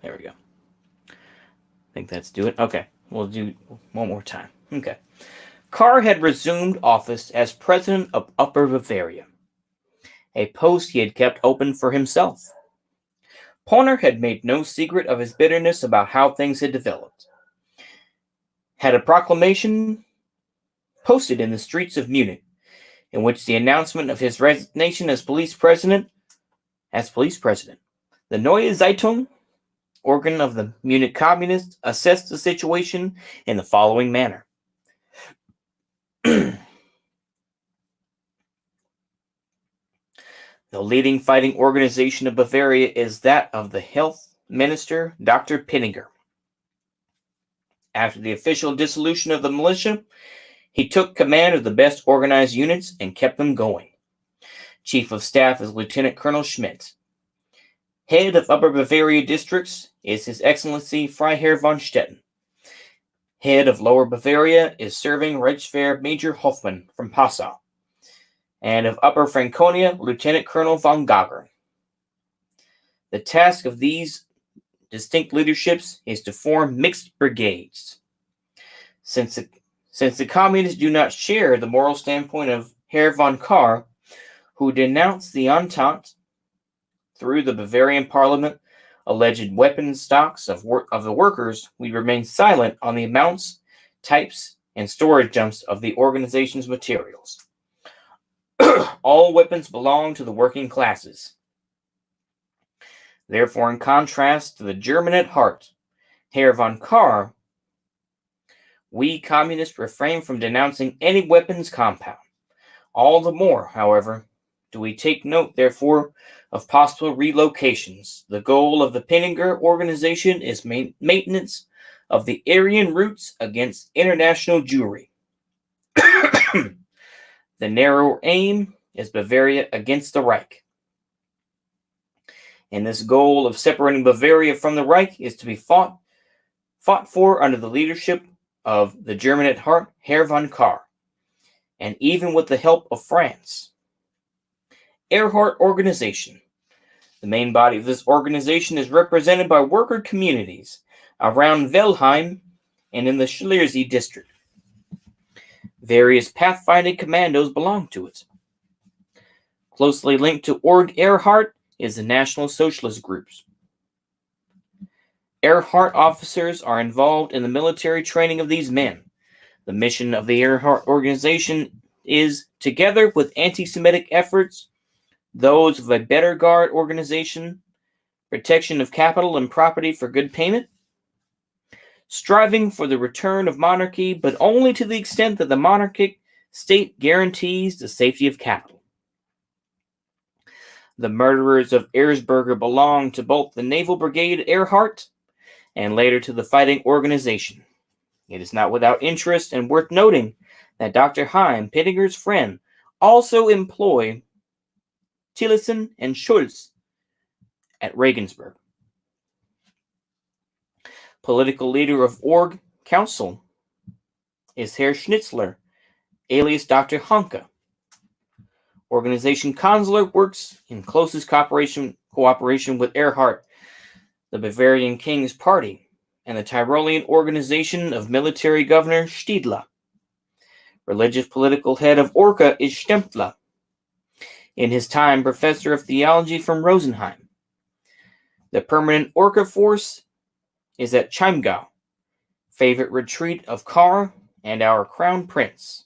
There we go. I think that's do it. Okay, we'll do one more time. Okay. Karr had resumed office as president of Upper Bavaria, a post he had kept open for himself. Poner had made no secret of his bitterness about how things had developed. Had a proclamation posted in the streets of Munich, in which the announcement of his resignation as police president. The Neue Zeitung, organ of the Munich Communists, assessed the situation in the following manner. The leading fighting organization of Bavaria is that of the health minister, Dr. Pinninger. After the official dissolution of the militia, he took command of the best organized units and kept them going. Chief of Staff is Lieutenant Colonel Schmidt. Head of Upper Bavaria districts is His Excellency Freiherr von Stetten. Head of Lower Bavaria is Serving Reichswehr Major Hoffmann from Passau. And of Upper Franconia, Lieutenant Colonel von Gagern. The task of these distinct leaderships is to form mixed brigades. Since the communists do not share the moral standpoint of Herr von Kahr, who denounced the Entente through the Bavarian parliament, alleged weapons stocks of the workers, we remain silent on the amounts, types, and storage dumps of the organization's materials. All weapons belong to the working classes. Therefore, in contrast to the German at heart, Herr von Kahr, we communists refrain from denouncing any weapons compound. All the more, however, do we take note, therefore, of possible relocations. The goal of the Pinninger organization is maintenance of the Aryan roots against international Jewry. The narrow aim is Bavaria against the Reich. And this goal of separating Bavaria from the Reich is to be fought for under the leadership of the German at heart, Herr von Kahr, and even with the help of France. Erhard Organization. The main body of this organization is represented by worker communities around Velheim and in the Schliersee district. Various pathfinding commandos belong to it. Closely linked to Org Erhard is the National Socialist groups. Erhard officers are involved in the military training of these men. The mission of the Erhard organization is, together with anti-Semitic efforts, those of a better guard organization, protection of capital and property for good payment, striving for the return of monarchy, but only to the extent that the monarchic state guarantees the safety of capital. The murderers of Erzberger belong to both the Naval Brigade Erhard and later to the fighting organization. It is not without interest and worth noting that Dr. Heim, Pinninger's friend, also employed Tillerson and Schulz at Regensburg. Political leader of Org Council is Herr Schnitzler, alias Dr. Hanke. Organization Kanzler works in closest cooperation with Erhard, the Bavarian King's Party, and the Tyrolean organization of military governor Stiedler. Religious political head of Orca is Stempfler, in his time professor of theology from Rosenheim. The permanent Orca force is at Chiemgau, favorite retreat of Karl and our crown prince.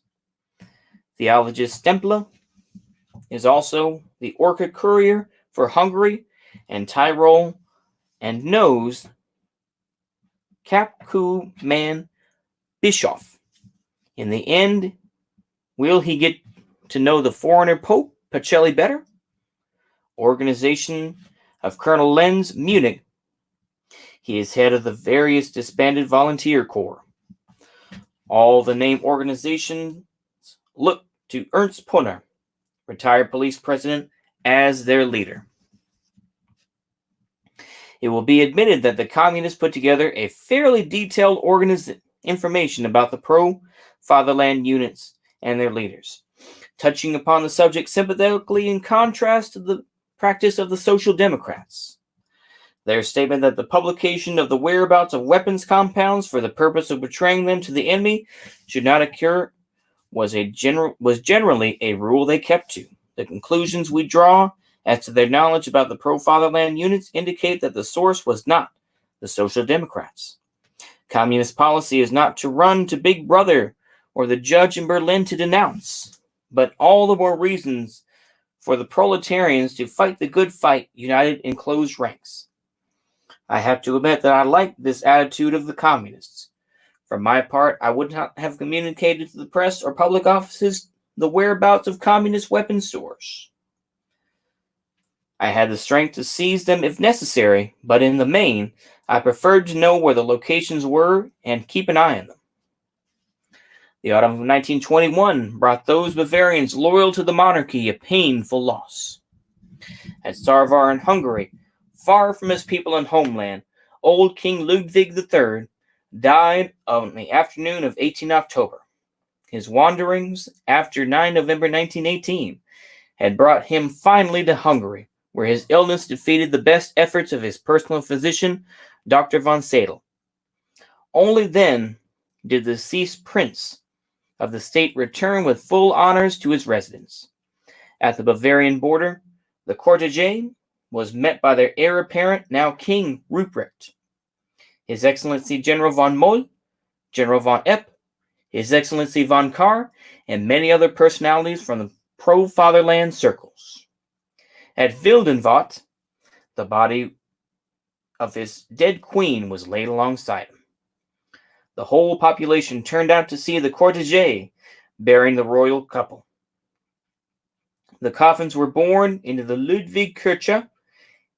Theologist Stempfler is also the Orca courier for Hungary and Tyrol and knows Capku man Bischoff. In the end, will he get to know the foreigner Pope Pacelli better? Organization of Colonel Lenz, Munich. He is head of the various disbanded volunteer corps. All the name organizations look to Ernst Poner, retired police president, as their leader. It will be admitted that the communists put together a fairly detailed information about the pro-fatherland units and their leaders, touching upon the subject sympathetically in contrast to the practice of the Social Democrats. Their statement that the publication of the whereabouts of weapons compounds for the purpose of betraying them to the enemy should not occur was generally a rule they kept to. The conclusions we draw as to their knowledge about the pro-fatherland units indicate that the source was not the Social Democrats. Communist policy is not to run to Big Brother or the judge in Berlin to denounce, but all the more reasons for the proletarians to fight the good fight united in closed ranks. I have to admit that I like this attitude of the communists. For my part, I would not have communicated to the press or public offices the whereabouts of communist weapon stores. I had the strength to seize them if necessary, but in the main, I preferred to know where the locations were and keep an eye on them. The autumn of 1921 brought those Bavarians loyal to the monarchy a painful loss. At Sarvar in Hungary, far from his people and homeland, old King Ludwig III died on the afternoon of 18 October. His wanderings after 9 November 1918 had brought him finally to Hungary, where his illness defeated the best efforts of his personal physician, Dr. von Sadel. Only then did the deceased prince of the state return with full honors to his residence. At the Bavarian border, the cortege was met by their heir apparent, now King Ruprecht, His Excellency General von Moll, General von Epp, His Excellency von Kahr, and many other personalities from the pro-fatherland circles. At Wildenwart, the body of his dead queen was laid alongside him. The whole population turned out to see the cortege bearing the royal couple. The coffins were borne into the Ludwigkirche,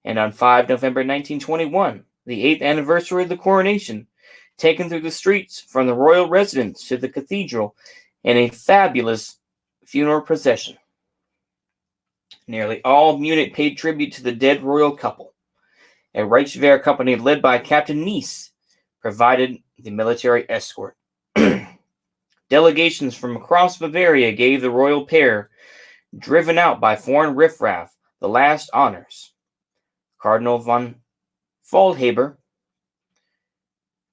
and on 5 November 1921, the 8th anniversary of the coronation, taken through the streets from the royal residence to the cathedral in a fabulous funeral procession. Nearly all Munich paid tribute to the dead royal couple. A Reichswehr company led by Captain Nies provided the military escort. Delegations from across Bavaria gave the royal pair, driven out by foreign riffraff, the last honors. Cardinal von Faulhaber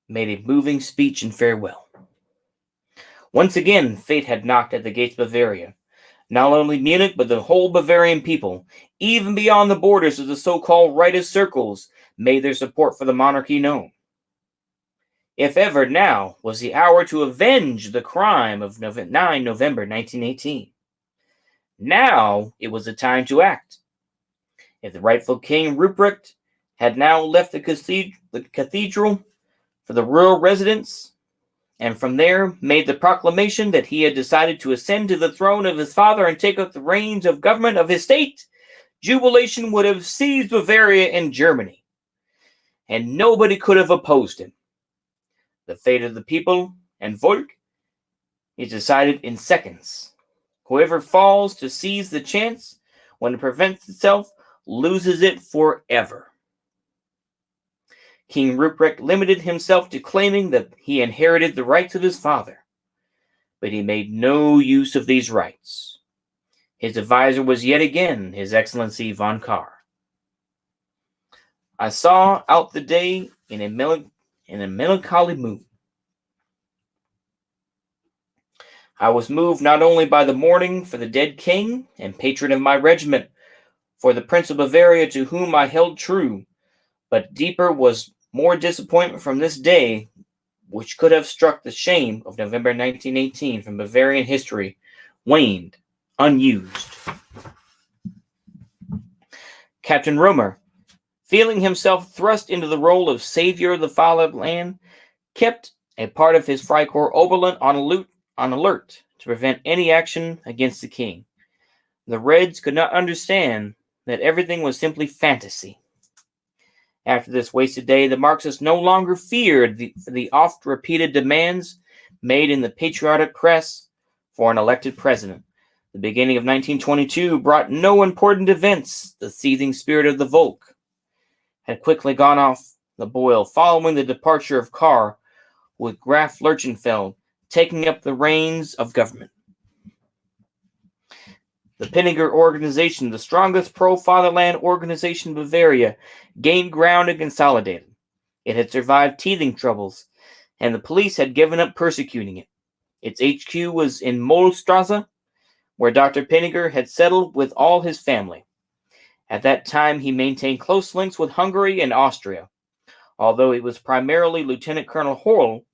made a moving speech in farewell. Once again, fate had knocked at the gates of Bavaria. Not only Munich, but the whole Bavarian people, even beyond the borders of the so-called rightist circles, made their support for the monarchy known. If ever, now was the hour to avenge the crime of 9 November 1918. Now it was the time to act. If the rightful King Ruprecht had now left the cathedral for the royal residence, and from there made the proclamation that he had decided to ascend to the throne of his father and take up the reins of government of his state, jubilation would have seized Bavaria and Germany, and nobody could have opposed him. The fate of the people and Volk is decided in seconds. Whoever falls to seize the chance when it prevents itself loses it forever. King Ruprecht limited himself to claiming that he inherited the rights of his father, but he made no use of these rights. His advisor was yet again His Excellency von Kahr. I saw out the day in a melancholy mood. I was moved not only by the mourning for the dead king and patron of my regiment, for the Prince of Bavaria to whom I held true, but deeper was more disappointment from this day, which could have struck the shame of November 1918 from Bavarian history, waned, unused. Captain Romer, feeling himself thrust into the role of savior of the fatherland, kept a part of his Freikorps Oberland on alert to prevent any action against the king. The Reds could not understand that everything was simply fantasy. After this wasted day, the Marxists no longer feared the oft-repeated demands made in the patriotic press for an elected president. The beginning of 1922 brought no important events. The seething spirit of the Volk had quickly gone off the boil following the departure of Kahr, with Graf Lurchenfeld taking up the reins of government. The Pinniger organization, the strongest pro-fatherland organization in Bavaria, gained ground and consolidated. It had survived teething troubles, and the police had given up persecuting it. Its HQ was in Mollstrasse, where Dr. Pinniger had settled with all his family. At that time, he maintained close links with Hungary and Austria, although it was primarily Lieutenant Colonel Horl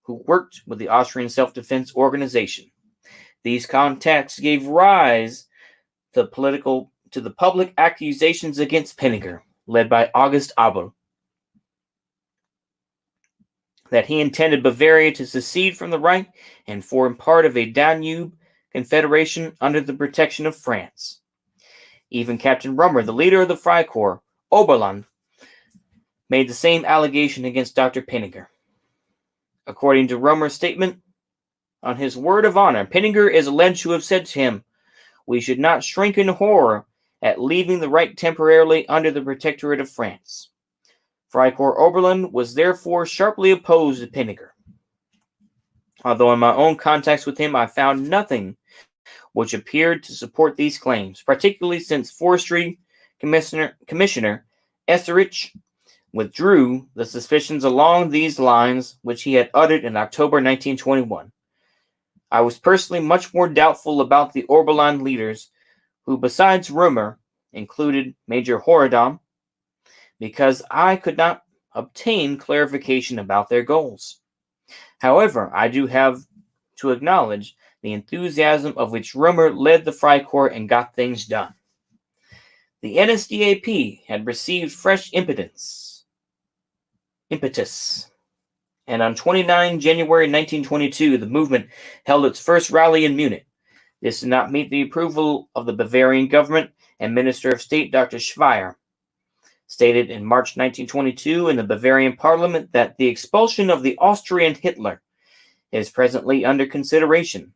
who worked with the Austrian Self-Defense Organization. These contacts gave rise to the public accusations against Pinniger, led by August Abel, that he intended Bavaria to secede from the Reich and form part of a Danube confederation under the protection of France. Even Captain Rummer, the leader of the Freikorps, Oberland, made the same allegation against Dr. Pinniger. According to Rummer's statement, on his word of honor, Pinniger is alleged to have said to him, "We should not shrink in horror at leaving the Reich temporarily under the protectorate of France." Freikorps Oberland was therefore sharply opposed to Pinniger. Although in my own contacts with him I found nothing which appeared to support these claims, particularly since Forestry Commissioner Esserich withdrew the suspicions along these lines which he had uttered in October 1921. I was personally much more doubtful about the Oberland leaders, who besides Rumor included Major Horadam, because I could not obtain clarification about their goals. However, I do have to acknowledge the enthusiasm of which Rumor led the Freikorps and got things done. The NSDAP had received fresh impetus, and on 29 January 1922, the movement held its first rally in Munich. This did not meet the approval of the Bavarian government, and Minister of State Dr. Schweier stated in March 1922 in the Bavarian parliament that the expulsion of the Austrian Hitler is presently under consideration.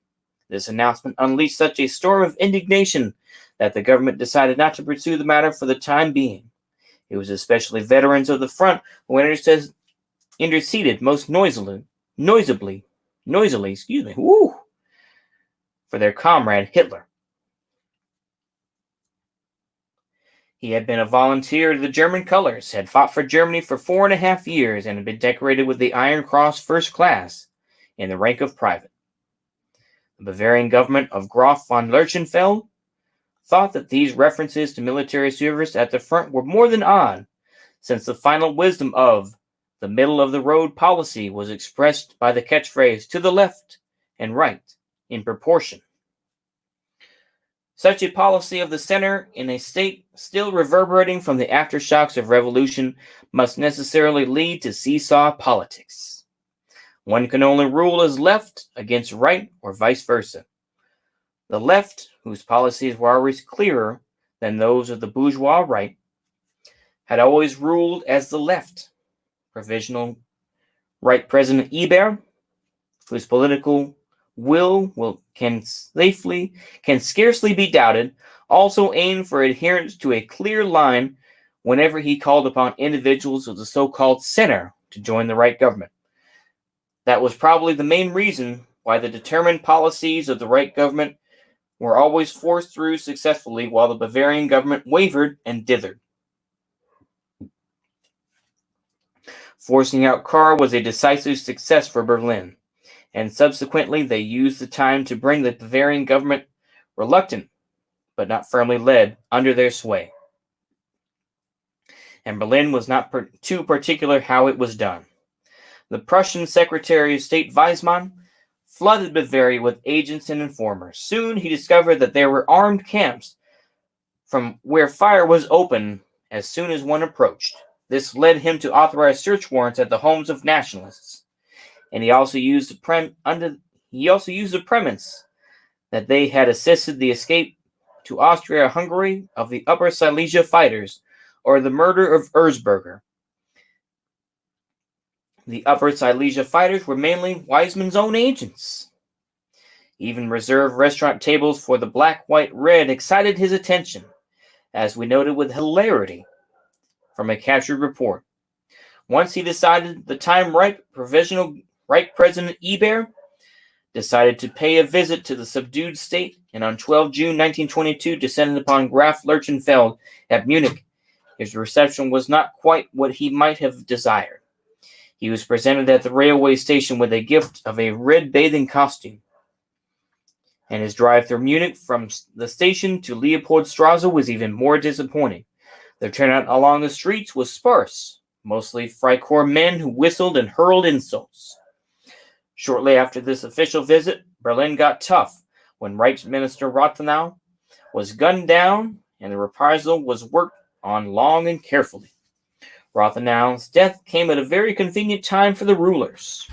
This announcement unleashed such a storm of indignation that the government decided not to pursue the matter for the time being. It was especially veterans of the front who interceded most noisily, for their comrade Hitler. He had been a volunteer to the German colors, had fought for Germany for 4.5 years, and had been decorated with the Iron Cross First Class in the rank of private. The Bavarian government of Graf von Lerchenfeld thought that these references to military service at the front were more than odd, since the final wisdom of the middle-of-the-road policy was expressed by the catchphrase "to the left and right in proportion." Such a policy of the center in a state still reverberating from the aftershocks of revolution must necessarily lead to seesaw politics. One can only rule as left against right or vice versa. The left, whose policies were always clearer than those of the bourgeois right, had always ruled as the left. Provisional Right President Ebert, whose political will can scarcely be doubted, also aimed for adherence to a clear line whenever he called upon individuals of the so-called center to join the right government. That was probably the main reason why the determined policies of the right government were always forced through successfully, while the Bavarian government wavered and dithered. Forcing out Kahr was a decisive success for Berlin, and subsequently they used the time to bring the Bavarian government, reluctant but not firmly led, under their sway. And Berlin was not too particular how it was done. The Prussian Secretary of State Weizmann flooded Bavaria with agents and informers. Soon he discovered that there were armed camps from where fire was opened as soon as one approached. This led him to authorize search warrants at the homes of nationalists, and he also used the premise that they had assisted the escape to Austria-Hungary of the Upper Silesia fighters, or the murder of Erzberger. The Upper Silesia fighters were mainly Weizmann's own agents. Even reserved restaurant tables for the black, white, red excited his attention, as we noted with hilarity from a captured report. Once he decided the time right, Provisional Reich President Ebert decided to pay a visit to the subdued state, and on 12 June 1922 descended upon Graf Lurchenfeld at Munich. His reception was not quite what he might have desired. He was presented at the railway station with a gift of a red bathing costume, and his drive through Munich from the station to Leopoldstrasse was even more disappointing. The turnout along the streets was sparse, mostly Freikorps men who whistled and hurled insults. Shortly after this official visit, Berlin got tough when Reichsminister Rathenau was gunned down, and the reprisal was worked on long and carefully. Rathenau's death came at a very convenient time for the rulers.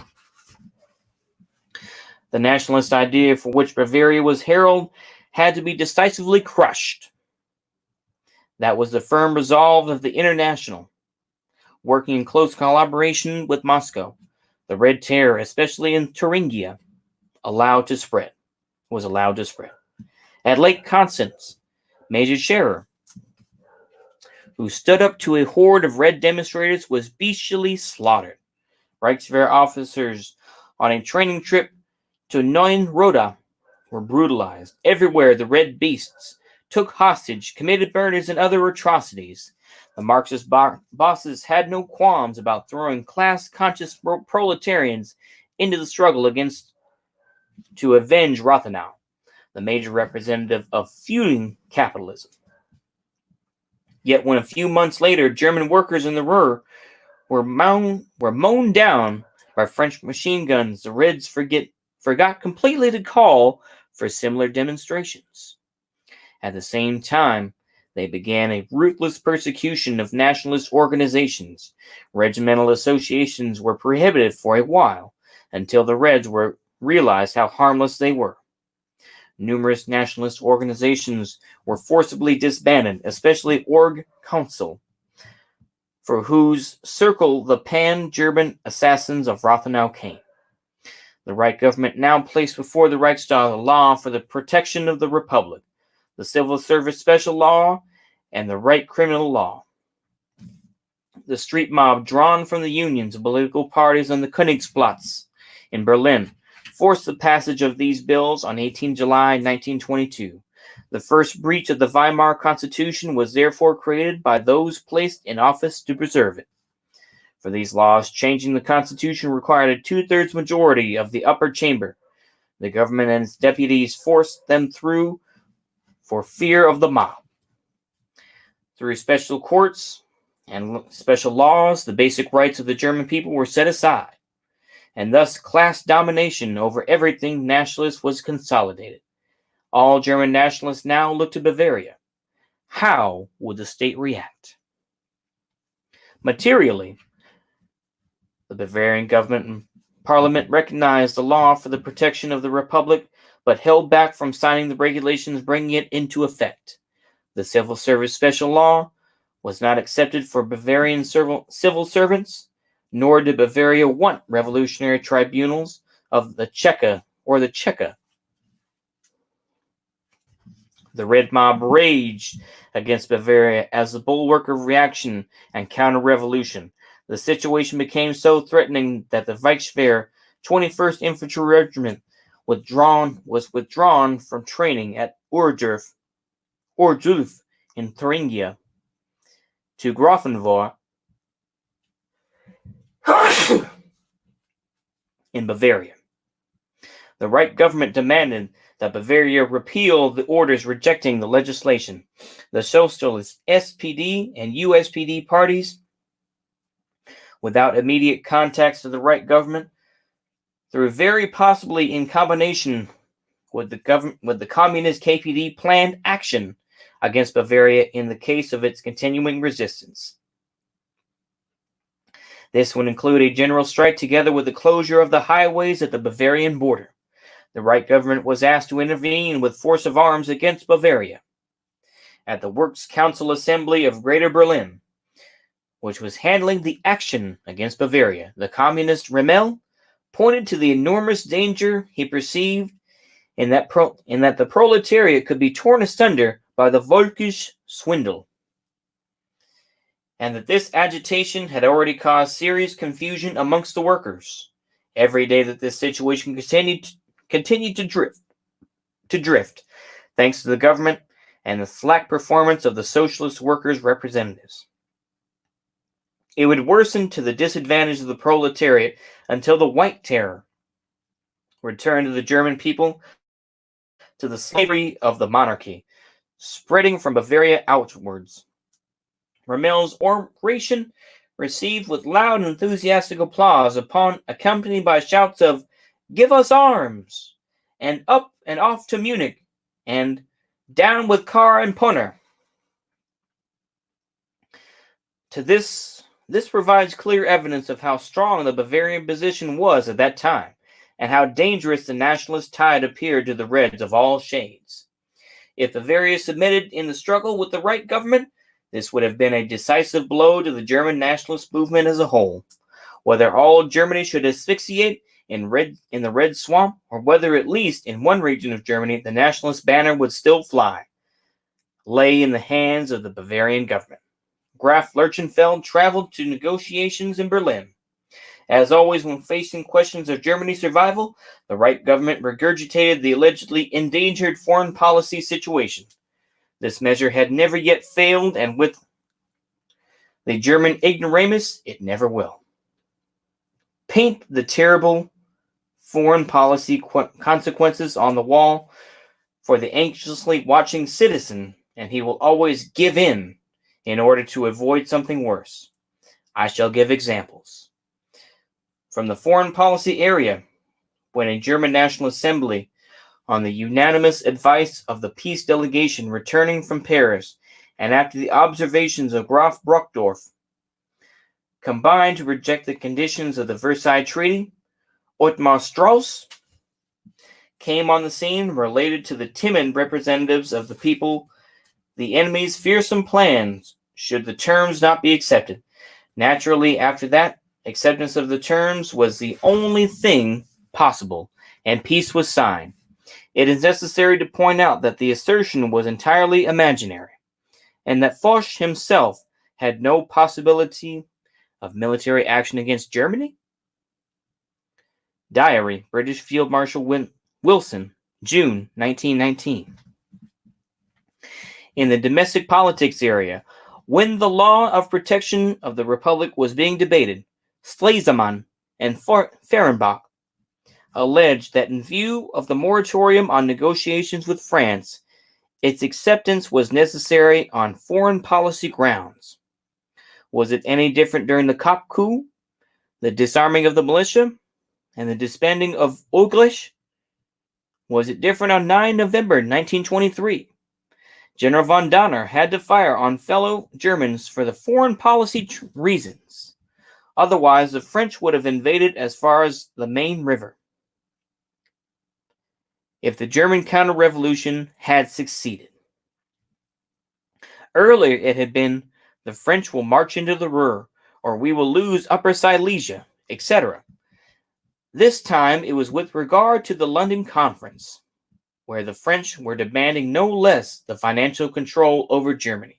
The nationalist idea for which Bavaria was heralded had to be decisively crushed. That was the firm resolve of the International, working in close collaboration with Moscow. The Red Terror, especially in Thuringia, was allowed to spread. At Lake Constance, Major Scherer, who stood up to a horde of red demonstrators, was bestially slaughtered. Reichswehr officers on a training trip to Neuenroda were brutalized. Everywhere the red beasts took hostage, committed murders, and other atrocities. The Marxist bosses had no qualms about throwing class-conscious proletarians into the struggle to avenge Rathenau, the major representative of feuding capitalism. Yet when a few months later German workers in the Ruhr were mown down by French machine guns, the Reds forgot completely to call for similar demonstrations. At the same time, they began a ruthless persecution of nationalist organizations. Regimental associations were prohibited for a while, until the Reds realized how harmless they were. Numerous nationalist organizations were forcibly disbanded, especially Org Council, for whose circle the pan-German assassins of Rathenau came. The Reich government now placed before the Reichstag a law for the protection of the Republic, the Civil Service Special Law, and the Reich Criminal Law. The street mob drawn from the unions of political parties on the Königsplatz in Berlin forced the passage of these bills on 18 July 1922. The first breach of the Weimar Constitution was therefore created by those placed in office to preserve it. For these laws changing the Constitution required a two-thirds majority of the upper chamber. The government and its deputies forced them through for fear of the mob. Through special courts and special laws, the basic rights of the German people were set aside, and thus class domination over everything nationalist was consolidated. All German nationalists now looked to Bavaria. How would the state react? Materially, the Bavarian government and parliament recognized the law for the protection of the Republic, but held back from signing the regulations bringing it into effect. The Civil Service Special Law was not accepted for Bavarian civil servants, nor did Bavaria want revolutionary tribunals of the Cheka or the Cheka. The Red Mob raged against Bavaria as the bulwark of reaction and counter-revolution. The situation became so threatening that the Reichswehr 21st Infantry Regiment was withdrawn from training at Ohrdruf in Thuringia to Grafenwöhr in Bavaria. The Reich government demanded that Bavaria repeal the orders rejecting the legislation. The Socialist SPD and USPD parties, without immediate contacts to the Reich government, through very possibly in combination with the communist KPD, planned action against Bavaria in the case of its continuing resistance. This would include a general strike together with the closure of the highways at the Bavarian border. The Reich government was asked to intervene with force of arms against Bavaria. At the Works Council Assembly of Greater Berlin, which was handling the action against Bavaria, the communist Rimmel pointed to the enormous danger he perceived in that the proletariat could be torn asunder by the Volkisch swindle, and that this agitation had already caused serious confusion amongst the workers. Every day that this situation continued to drift, thanks to the government and the slack performance of the socialist workers' representatives. It would worsen to the disadvantage of the proletariat until the White Terror returned to the German people to the slavery of the monarchy, spreading from Bavaria outwards. Rommel's oration received with loud and enthusiastic applause, accompanied by shouts of "Give us arms!" and "Up and off to Munich!" and "Down with Karl and Punner!" This provides clear evidence of how strong the Bavarian position was at that time, and how dangerous the nationalist tide appeared to the Reds of all shades. If Bavaria submitted in the struggle with the right government, this would have been a decisive blow to the German nationalist movement as a whole. Whether all Germany should asphyxiate in the Red Swamp, or whether at least in one region of Germany the nationalist banner would still fly, lay in the hands of the Bavarian government. Graf Lurchenfeld traveled to negotiations in Berlin. As always, when facing questions of Germany's survival, the right government regurgitated the allegedly endangered foreign policy situation. This measure had never yet failed, and with the German ignoramus, it never will. Paint the terrible foreign policy consequences on the wall for the anxiously watching citizen, and he will always give in order to avoid something worse. I shall give examples. From the foreign policy area, when a German National Assembly, on the unanimous advice of the peace delegation returning from Paris, and after the observations of Graf Brockdorff, combined to reject the conditions of the Versailles Treaty, Ottmar Strauss came on the scene, related to the timid representatives of the people the enemy's fearsome plans should the terms not be accepted. Naturally, after that, acceptance of the terms was the only thing possible, and peace was signed. It is necessary to point out that the assertion was entirely imaginary, and that Foch himself had no possibility of military action against Germany. Diary, British Field Marshal Wilson, June 1919. In the domestic politics area, when the law of protection of the Republic was being debated, Stresemann and Fehrenbach alleged that in view of the moratorium on negotiations with France, its acceptance was necessary on foreign policy grounds. Was it any different during the Cock coup, the disarming of the militia, and the disbanding of Ulrich? Was it different on 9 November 1923? General von Donner had to fire on fellow Germans for the foreign policy reasons. Otherwise, the French would have invaded as far as the Main River. If the German counter-revolution had succeeded. Earlier it had been, the French will march into the Ruhr, or we will lose Upper Silesia, etc. This time it was with regard to the London Conference, where the French were demanding no less the financial control over Germany.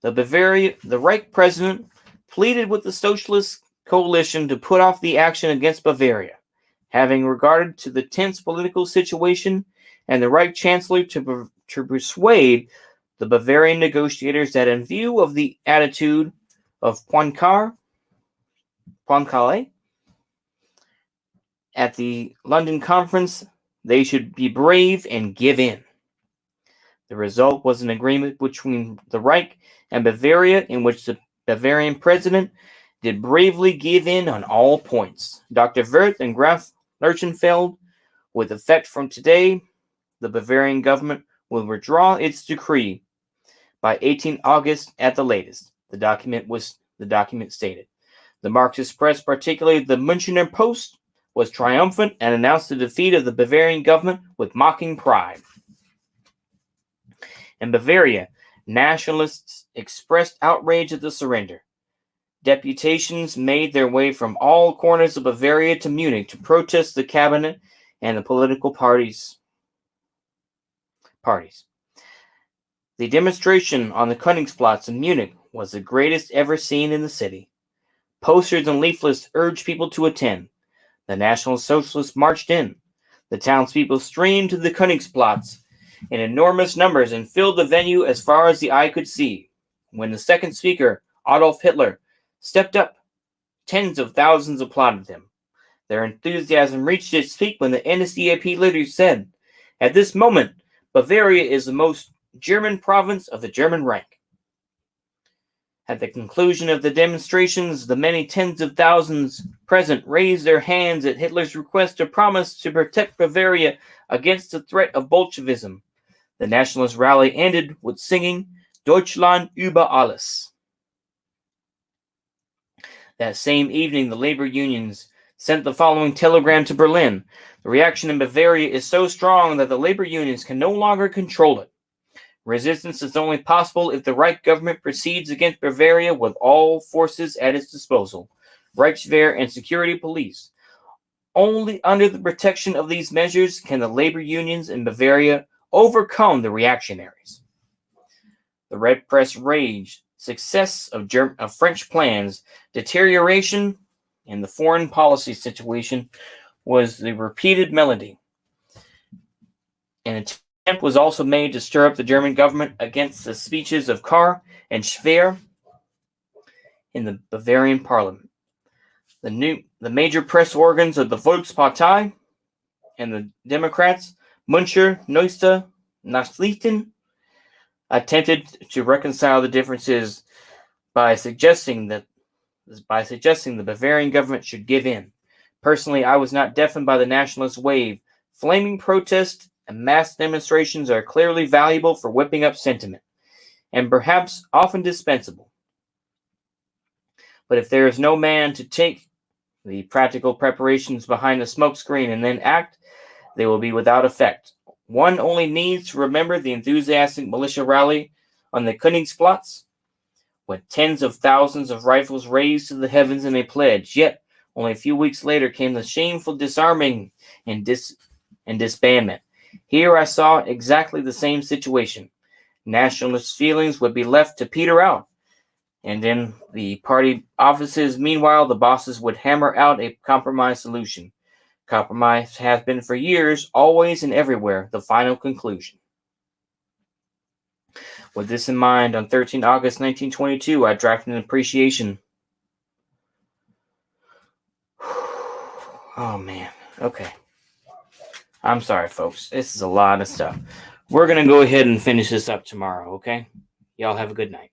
The Reich president pleaded with the socialist coalition to put off the action against Bavaria, having regard to the tense political situation, and the Reich chancellor to persuade the Bavarian negotiators that in view of the attitude of Poincaré at the London Conference, they should be brave and give in. The result was an agreement between the Reich and Bavaria, in which the Bavarian president did bravely give in on all points. Dr. Wirth and Graf Lurchenfeld, with effect from today, the Bavarian government will withdraw its decree by 18 August at the latest. The document stated. The Marxist press, particularly the Münchener Post, was triumphant and announced the defeat of the Bavarian government with mocking pride. In Bavaria, nationalists expressed outrage at the surrender. Deputations made their way from all corners of Bavaria to Munich to protest the cabinet and the political parties. The demonstration on the Königsplatz in Munich was the greatest ever seen in the city. Posters and leaflets urged people to attend. The National Socialists marched in. The townspeople streamed to the Königsplatz in enormous numbers and filled the venue as far as the eye could see. When the second speaker, Adolf Hitler, stepped up, tens of thousands applauded him. Their enthusiasm reached its peak when the NSDAP leader said, "At this moment, Bavaria is the most German province of the German Reich." At the conclusion of the demonstrations, the many tens of thousands present raised their hands at Hitler's request to promise to protect Bavaria against the threat of Bolshevism. The nationalist rally ended with singing Deutschland über alles. That same evening, the labor unions sent the following telegram to Berlin. The reaction in Bavaria is so strong that the labor unions can no longer control it. Resistance is only possible if the Reich government proceeds against Bavaria with all forces at its disposal, Reichswehr and security police. Only under the protection of these measures can the labor unions in Bavaria overcome the reactionaries. The Red Press raged, success of French plans, deterioration in the foreign policy situation was the repeated melody. An attempt was also made to stir up the German government against the speeches of Kahr and Schwerer in the Bavarian parliament. The major press organs of the Volkspartei and the Democrats, Müncher, Neueste, Nachrichten, attempted to reconcile the differences by suggesting the Bavarian government should give in. Personally, I was not deafened by the nationalist wave. Flaming protests and mass demonstrations are clearly valuable for whipping up sentiment, and perhaps often dispensable. But if there is no man to take the practical preparations behind the smokescreen and then act, they will be without effect. One only needs to remember the enthusiastic militia rally on the Königsplatz, when tens of thousands of rifles raised to the heavens in a pledge. Yet, only a few weeks later came the shameful disarming and disbandment. Here I saw exactly the same situation. Nationalist feelings would be left to peter out, and in the party offices, meanwhile, the bosses would hammer out a compromise solution. Compromise has been for years, always and everywhere, the final conclusion. With this in mind, on 13 August 1922, I drafted an appreciation. Oh, man. Okay. I'm sorry, folks. This is a lot of stuff. We're going to go ahead and finish this up tomorrow, okay? Y'all have a good night.